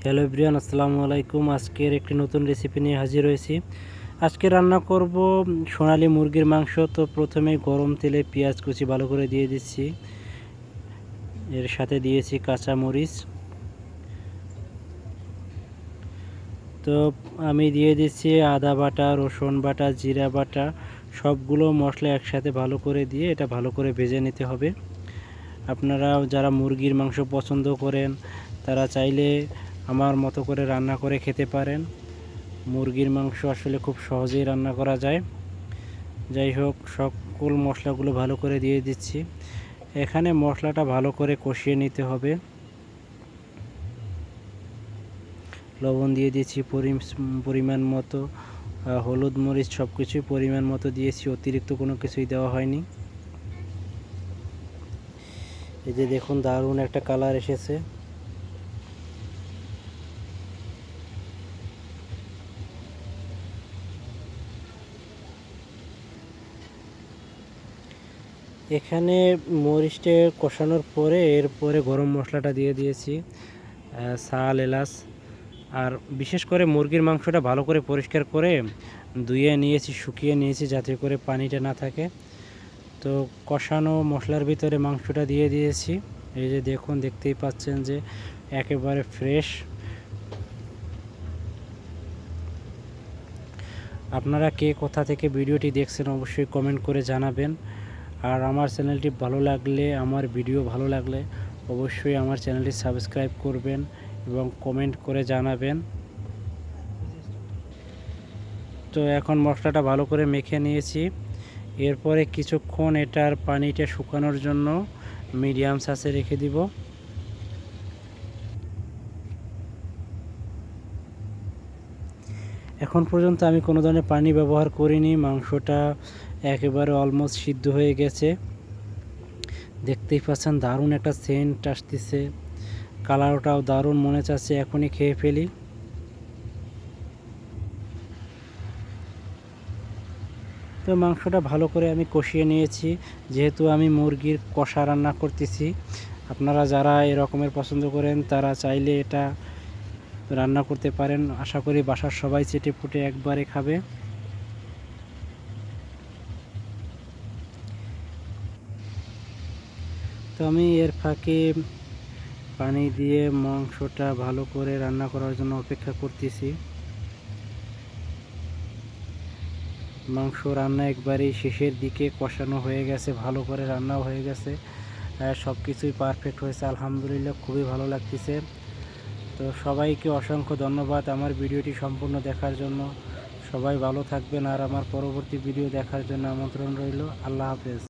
Hello everyone, আসসালামু আলাইকুম। আজকের একটি নতুন রেসিপি নিয়ে হাজির হয়েছি। আজকে রান্না করব সোনালী মুরগির মাংস। তো প্রথমে গরম তেলে পেঁয়াজ কুচি ভালো করে দিয়ে দিচ্ছি, এর সাথে দিয়েছি কাঁচা মরিচ। তো আমি দিয়ে দিচ্ছি আদা বাটা, রসুন বাটা, জিরা বাটা, সবগুলো মশলা একসাথে ভালো করে দিয়ে এটা ভালো করে ভেজে নিতে হবে। আপনারা যারা মুরগির মাংস পছন্দ করেন তারা চাইলে আমার মতো করে রান্না করে খেতে পারেন। মুরগির মাংস আসলে খুব সহজেই রান্না করা যায়। যাই হোক, সকল মশলাগুলো ভালো করে দিয়ে দিচ্ছি। এখানে মশলাটা ভালো করে কষিয়ে নিতে হবে। লবণ দিয়ে দিচ্ছি পরিমাণ মতো, হলুদ মরিচ সব কিছুই পরিমাণ মতো দিয়েছি, অতিরিক্ত কোনো কিছুই দেওয়া হয়নি। এই যে দেখুন, দারুণ একটা কালার এসেছে। এখানে মরিচটা কষানোর পরে এরপরে গরম মশলাটা দিয়ে দিয়েছি, শাল এলাচ। আর বিশেষ করে মুরগির মাংসটা ভালো করে পরিষ্কার করে ধুয়ে নিয়েছি, শুকিয়ে নিয়েছি যাতে করে পানিটা না থাকে। তো কষানো মশলার ভিতরে মাংসটা দিয়ে দিয়েছি। এই যে দেখুন, দেখতেই পাচ্ছেন যে একেবারে ফ্রেশ। আপনারা কে কোথা থেকে ভিডিওটি দেখছেন অবশ্যই কমেন্ট করে জানাবেন। আর আমার চ্যানেলটি ভালো লাগলে, আমার ভিডিও ভালো লাগলে অবশ্যই আমার চ্যানেলটি সাবস্ক্রাইব করবেন এবং কমেন্ট করে জানাবেন। তো এখন মশলাটা ভালো করে মেখে নিয়েছি। এরপরে কিছুক্ষণ এটার পানিটা শুকানোর জন্য মিডিয়াম আঁচে রেখে দিব। এখন পর্যন্ত আমি কোনো ধরনের পানি ব্যবহার করিনি। মাংসটা একেবারে অলমোস্ট সিদ্ধ হয়ে গেছে। দেখতেই পাচ্ছেন দারুণ একটা সেন্ট আসতেছে, কালারটাও দারুণ, মনে চাচ্ছে এখনই খেয়ে ফেলি। তো মাংসটা ভালো করে আমি কষিয়ে নিয়েছি। যেহেতু আমি মুরগির কষা রান্না করতেছি, আপনারা যারা এরকমের পছন্দ করেন তারা চাইলে এটা রান্না করতে পারেন। আশা করি বাসার সবাই চেটে পুটে একবারে খাবে। তো আমি এর ফাঁকে পানি দিয়ে মাংসটা ভালো করে রান্না করার জন্য অপেক্ষা করতেছি। মাংস রান্না একবারেই শেষের দিকে, কষানো হয়ে গেছে, ভালো করে রান্নাও হয়ে গেছে, সব কিছুই পারফেক্ট হয়েছে আলহামদুলিল্লাহ, খুবই ভালো লাগতেছে। তো সবাইকে অসংখ্য ধন্যবাদ আমার ভিডিওটি সম্পূর্ণ দেখার জন্য। সবাই ভালো থাকবেন, আর আমার পরবর্তী ভিডিও দেখার জন্য আমন্ত্রণ রইল। আল্লাহ হাফেজ।